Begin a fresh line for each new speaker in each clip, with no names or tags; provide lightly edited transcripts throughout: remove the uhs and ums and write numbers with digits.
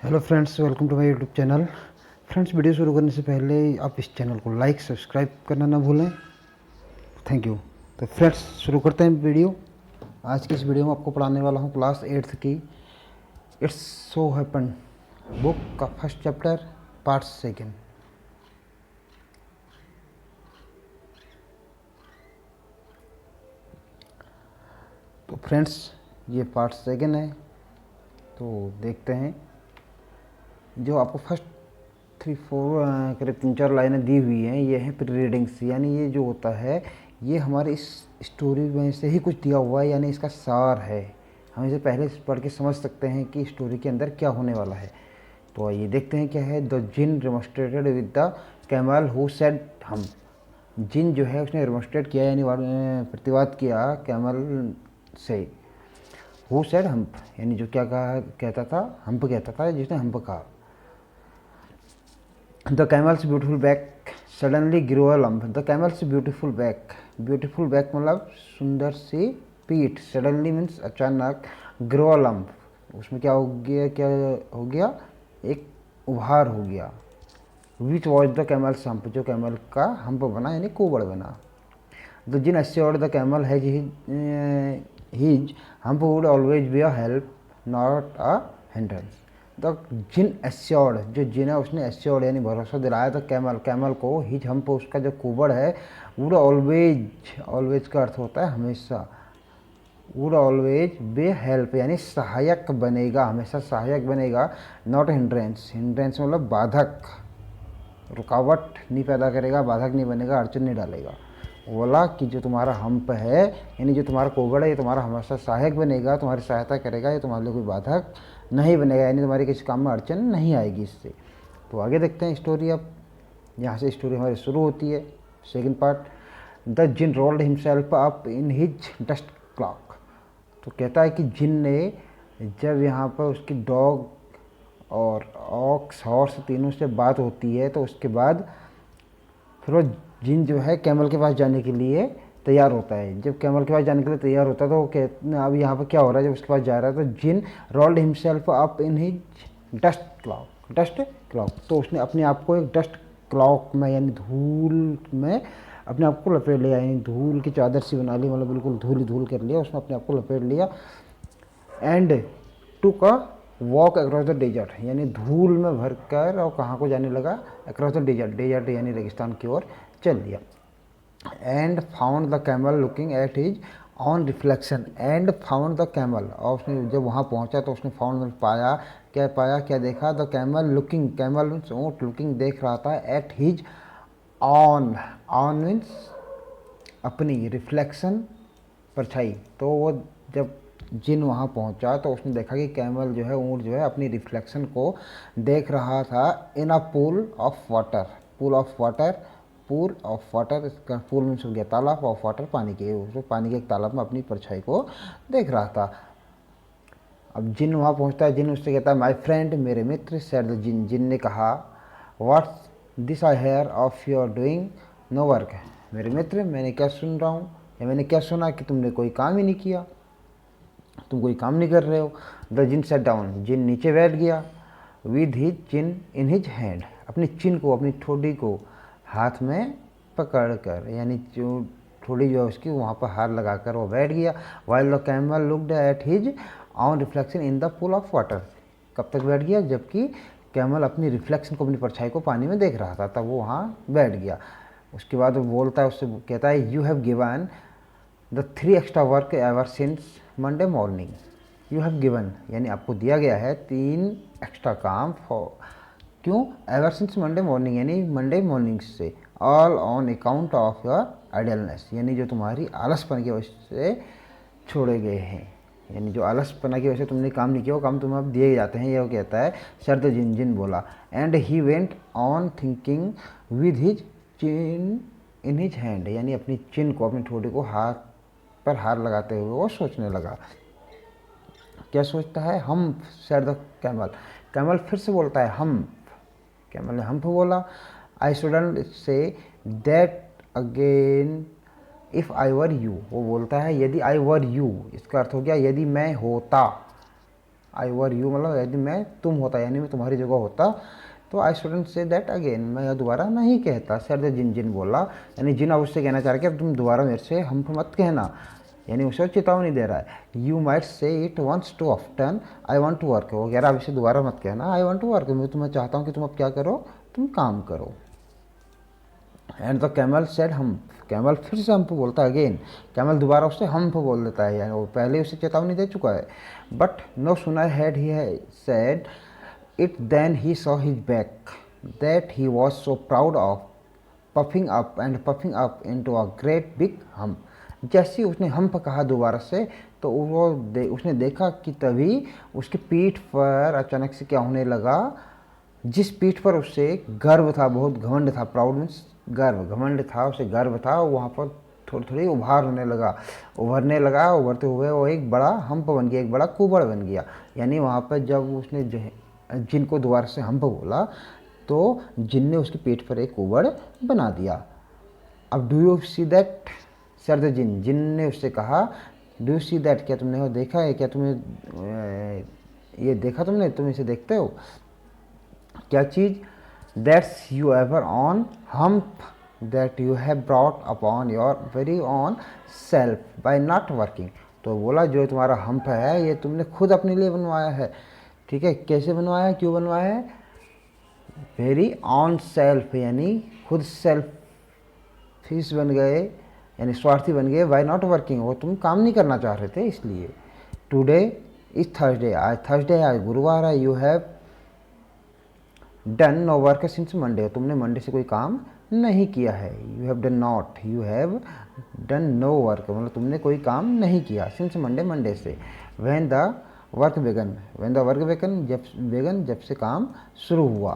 Hello friends, welcome to my YouTube channel. Friends, video शुरू करने से पहले आप इस चैनल को लाइक सब्सक्राइब करना ना भूलें। Thank you. तो फ्रेंड्स, शुरू करते हैं वीडियो। आज की इस वीडियो में आपको पढ़ाने वाला हूँ क्लास 8th की इट्स सो हैपन बुक का फर्स्ट चैप्टर पार्ट सेकेंड। तो फ्रेंड्स, ये पार्ट सेकेंड है। तो देखते हैं। जो आपको फर्स्ट 3-4 करीब 3-4 लाइनें दी हुई हैं, ये हैं प्री रीडिंग्स, यानी ये जो होता है ये हमारे इस स्टोरी में से ही कुछ दिया हुआ है, यानी इसका सार है। हम इसे पहले पढ़ के समझ सकते हैं कि स्टोरी के अंदर क्या होने वाला है। तो आइए देखते हैं क्या है। The jinn remonstrated with the camel who said humph. Jinn जो है उसने रिमोस्ट्रेट किया, यानी प्रतिवाद किया कैमल से। हु सेड हम्प, यानी जो क्या कहा कहता था, हम्प कहता था, जिसने हम्प कहा। The camel's beautiful back suddenly grew a lump. The camel's beautiful back मतलब सुंदर सी पीठ। Suddenly means अचानक, grow a lump उसमें क्या हो गया, एक उभार हो गया। Which was the camel's hump, जो कैमल का हम्प बना, यानी कोबड़ बना। The gin assured the camel his hump would always be a help, not a hindrance. The jinn assured, जो जिन है उसने एश्योर्ड यानी भरोसा दिलाया था कैमल को। हिज हम्प, उसका जो कुबड़ है, वुड ऑलवेज का अर्थ होता है हमेशा। वुड ऑलवेज बे हेल्प यानी सहायक बनेगा, हमेशा सहायक बनेगा। नॉट हिंड्रेंस मतलब बाधक, रुकावट नहीं पैदा करेगा, बाधक नहीं बनेगा, अड़चन नहीं डालेगा। बोला कि जो तुम्हारा हम्प है, यानी जो तुम्हारा कोबड़ है, ये तुम्हारा हमेशा सहायक बनेगा, तुम्हारी सहायता करेगा, ये तुम्हारे लिए कोई बाधक नहीं बनेगा, यानी तुम्हारी किसी काम में अड़चन नहीं आएगी इससे। तो आगे देखते हैं स्टोरी। अब यहाँ से स्टोरी हमारी शुरू होती है, second part. The jinn rolled himself up in his dust cloak. तो कहता है कि जिन ने, जब यहाँ पर उसकी डॉग और ऑक्स हॉर्स तीनों से बात होती है, तो उसके बाद फिर वो जिन जो है कैमल के पास जाने के लिए तैयार होता है। जब कैमल के पास जाने के लिए तैयार होता है तो वो कहते, अब यहाँ पर क्या हो रहा है, जब उसके पास जा रहा है तो jinn rolled himself up in his dust cloak. तो उसने अपने आप को एक डस्ट क्लॉक में, यानी धूल में अपने आप को लपेट लिया, यानी धूल की चादर सी बना ली, मतलब बिल्कुल धूल ही धूल कर लिया, उसने अपने आप को लपेट लिया। And took a walk across the desert, यानी धूल में भर कर और कहाँ को जाने लगा, अक्रॉस द डेजर्ट यानी रेगिस्तान की ओर चल दिया। And found the camel looking at his on reflection. And found the camel, और उसने जब वहाँ पहुँचा तो उसने फाउंड में पाया, क्या देखा। The camel looking, camel means ऊँट, लुकिंग देख रहा था, एट हिज ऑन मीन्स अपनी, रिफ्लेक्शन परछाई। तो वो जब जिन वहाँ पहुँचा तो उसने देखा कि कैमल जो है, ऊँट जो है, अपनी रिफ्लेक्शन को देख रहा था इन अ पूल ऑफ वाटर। इसका पूल मीन्स हो गया तालाब, ऑफ वाटर पानी के, उसको पानी के एक तालाब में अपनी परछाई को देख रहा था। अब जिन वहाँ पहुँचता है, जिन उससे कहता है माय फ्रेंड, मेरे मित्र। सेड द जिन, जिन ने कहा what's this I hear of your doing no work. मेरे मित्र, मैंने क्या सुन रहा हूँ, या मैंने क्या सुना कि तुमने कोई काम ही नहीं किया, तुम कोई काम नहीं कर रहे हो। द जिन सेट डाउन, जिन नीचे बैठ गया। With his chin in his hand, अपनी चिन को, अपनी ठोड़ी को हाथ में पकड़ कर, यानी जो ठोड़ी जो है उसकी, वहाँ पर हाथ लगाकर वो बैठ गया। While the camel looked at his on reflection in the pool of water. कब तक बैठ गया, जबकि कैमल अपनी रिफ्लेक्शन को, अपनी परछाई को पानी में देख रहा था, तब वो वहाँ बैठ गया। उसके बाद वो बोलता है, उससे कहता है you have given the 3 extra work ever since Monday morning. You have given यानी आपको दिया गया है 3 एक्स्ट्रा काम, क्यों, एवर सिंस मंडे मॉर्निंग यानी मंडे मॉर्निंग से, all on account of your idleness, यानी जो तुम्हारी आलसपन की वजह से छोड़े गए हैं, यानी जो आलसपना की वजह से तुमने काम नहीं किया, वो काम तुम्हें अब दिए जाते हैं, ये वो कहता है। सर द जिन बोला। And he went on thinking with his chin in his hand, यानी अपनी चिन को, अपनी ठोड़ी को हाथ पर हाथ लगाते हुए वो सोचने लगा। क्या सोचता है, हम। सेड द कैमल फिर से बोलता है हम। कैमल ने हम्प बोला। I shouldn't say that again if I were you, वो बोलता है यदि आई वर यू, इसका अर्थ हो गया यदि मैं होता। आई वर यू मतलब यदि मैं तुम होता यानी मैं तुम्हारी जगह होता तो I shouldn't say that again, मैं यह दोबारा नहीं कहता। सर द जिन, जिन बोला यानी जिन अब उससे कहना चाह रहा है कि अब तुम दोबारा मेरे से हम्फ मत कहना, यानी उसे चेतावनी दे रहा है। You might say it once too often I want to work, वो कह रहा है अब इसे दोबारा मत कहना आई वॉन्ट टू वर्क, मैं तुम्हें चाहता हूँ कि तुम अब क्या करो, तुम काम करो। And the camel said hump, camel फिर से हम्प बोलता है अगेन, कैमल दोबारा उससे हम्प बोल देता है, यानी वो पहले उसे चेतावनी दे चुका है। But no sooner had he said it then he saw his back that he was so proud of puffing up and puffing up into a great big hump. जैसे ही उसने हम्प कहा दोबारा से तो उसने देखा कि तभी उसकी पीठ पर अचानक से क्या होने लगा, जिस पीठ पर उससे गर्व था, बहुत घमंड था, प्राउड मीन्स गर्व, घमंड था, उसे गर्व था, वहाँ पर थोड़ी थोड़ी उभरने लगा, उभरते हुए वो एक बड़ा हम्प बन गया, एक बड़ा कुबड़ बन गया। यानी वहाँ पर जब उसने जिन को दोबारा से हम्प बोला तो जिन ने उसकी पीठ पर एक कुबड़ बना दिया। अब do you see that sir the jinn, जिन ने उससे कहा डू यू सी दैट, क्या तुमने वो देखा है, क्या तुम्हें ये देखा, तुम इसे देखते हो, क्या चीज़, that's you ever own hump that you have brought upon your very own self by not working. तो बोला जो तुम्हारा हम्प है ये तुमने खुद अपने लिए बनवाया है, ठीक है, कैसे बनवाया है, क्यों बनवाया है, वेरी ऑन सेल्फ यानी खुद सेल्फिश बन गए, यानी स्वार्थी बन गए, बाय नॉट वर्किंग, वो तुम काम नहीं करना चाह रहे थे इसलिए। टुडे इज थर्सडे, आज थर्सडे है, आज गुरुवार है, you have done no work since Monday, तुमने मंडे से कोई काम नहीं किया है। You have done not, you have done no work मतलब तुमने कोई काम नहीं किया, सिंस मंडे, मंडे से। When the work began, when the work began जब से काम शुरू हुआ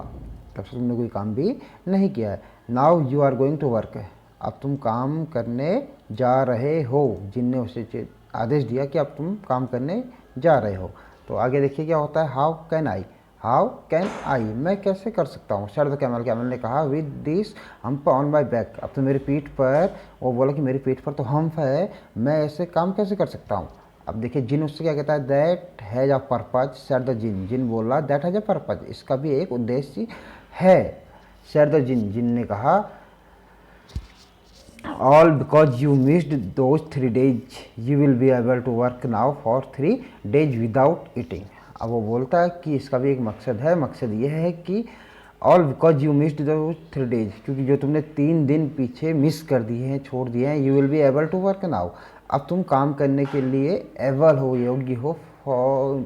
तब से तुमने कोई काम भी नहीं किया है। Now you are going to work, अब तुम काम करने जा रहे हो, जिनने उसे आदेश दिया कि अब तुम काम करने जा रहे हो। तो आगे देखिए क्या होता है, हाउ कैन आई, मैं कैसे कर सकता हूँ, सर द कैमल, कैमल ने कहा with this hump on my back, अब तो मेरी पीठ पर, वो बोला कि मेरी पीठ पर तो हम्प है, मैं ऐसे काम कैसे कर सकता हूँ। अब देखिए जिन उससे क्या कहता है, that has a purpose, sir the jinn, jinn बोला दैट हैज अ पर्पज, इसका भी एक उद्देश्य है। सर द जिन, जिन ने कहा all because you missed those 3 days you will be able to work now for 3 days without eating। अब वो बोलता है कि इसका भी एक मकसद है, मकसद ये है कि all because you missed those 3 days, क्योंकि जो तुमने 3 दिन पीछे मिस कर दिए हैं, छोड़ दिए हैं, you will be able to work now, अब तुम काम करने के लिए एबल हो, योग्य हो, फॉर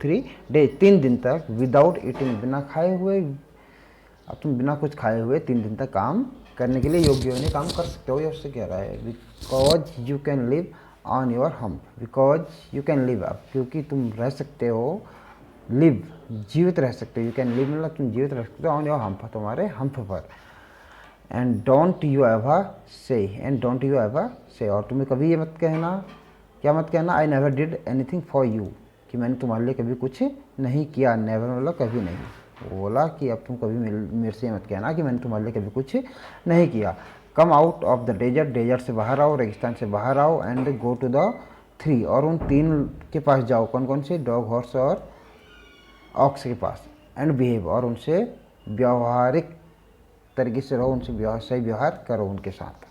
3 days 3 दिन तक, विदाउट ईटिंग बिना खाए हुए, अब तुम बिना कुछ खाए हुए 3 दिन तक काम करने के लिए योग्य होने काम कर सकते हो, ये उससे कह रहा है। Because you can live on your hump, because you can live, अब क्योंकि तुम रह सकते हो, लिव जीवित रह सकते हो, यू कैन लिव मतलब तुम जीवित रह सकते हो, ऑन योर हम्प तुम्हारे हम्प पर। एंड डोंट यू एवर से, और तुम्हें कभी ये मत कहना, क्या मत कहना, I never did anything for you, कि मैंने तुम्हारे लिए कभी कुछ नहीं किया, नेवर मतलब कभी नहीं। वो बोला कि अब तुम कभी मेरे से मत कहना कि मैंने तुम्हारे लिए कभी कुछ नहीं किया। Come out of the desert, desert से बाहर आओ, रेगिस्तान से बाहर आओ, एंड गो टू द 3, और उन 3 के पास जाओ, कौन कौन से, डॉग, हॉर्स और ऑक्स के पास, एंड बिहेव, और उनसे व्यवहारिक तरीके से रहो, उनसे सही व्यवहार करो उनके साथ।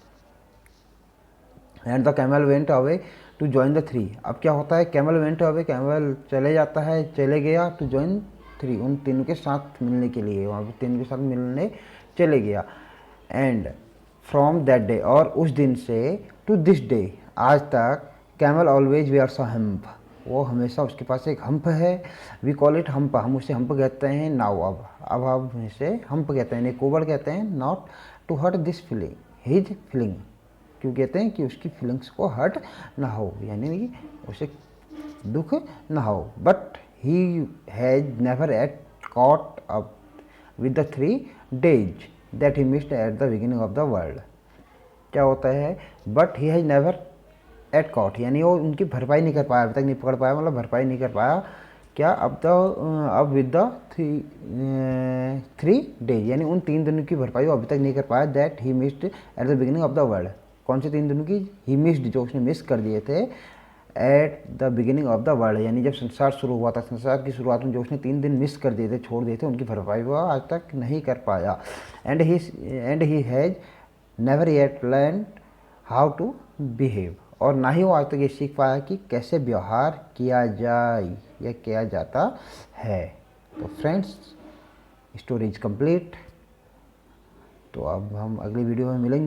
And the camel went away to join the 3, अब क्या होता है, कैमल वेंट अवे, कैमल चले जाता है, चले गया, टू जॉइन 3, उन 3 के साथ मिलने के लिए, वहाँ पर 3 के साथ मिलने चले गया। एंड फ्रॉम दैट डे, और उस दिन से, टू दिस डे, आज तक, camel always wears a hump, वो हमेशा उसके पास एक हम्प है। वी कॉल इट हम्प, हम उसे हम्प कहते हैं नाउ, अब हम इसे हम्प कहते हैं, कोबड़ कहते हैं, not to hurt this feeling, his feeling, क्यों कहते हैं कि उसकी फीलिंग्स को हर्ट ना हो, यानी कि उसे दुख ना हो। But he has never yet caught up with the 3 days that he missed at the beginning of the world। क्या होता है, but he has never yet caught, यानी वो उनकी भरपाई नहीं कर पाया, अभी तक नहीं पकड़ पाया, मतलब भरपाई नहीं कर पाया, क्या, अब विद द 3 days, यानी उन 3 दिनों की भरपाई वो अभी तक नहीं कर पाया, that he missed at the beginning of the world, कौन से 3 दिनों की, ही मिस्ड, जो उसने मिस कर दिए थे at the beginning of the world, यानी जब संसार शुरू हुआ था, संसार की शुरुआत में जो उसने 3 दिन मिस कर दिए थे, छोड़ दिए थे, उनकी भरपाई वो आज तक नहीं कर पाया। And he has never yet learn how to behave, और ना ही वो आज तक ये सीख पाया कि कैसे व्यवहार किया जाए या किया जाता है। तो फ्रेंड्स, स्टोरी इज कंप्लीट। तो अब हम अगली वीडियो में मिलेंगे।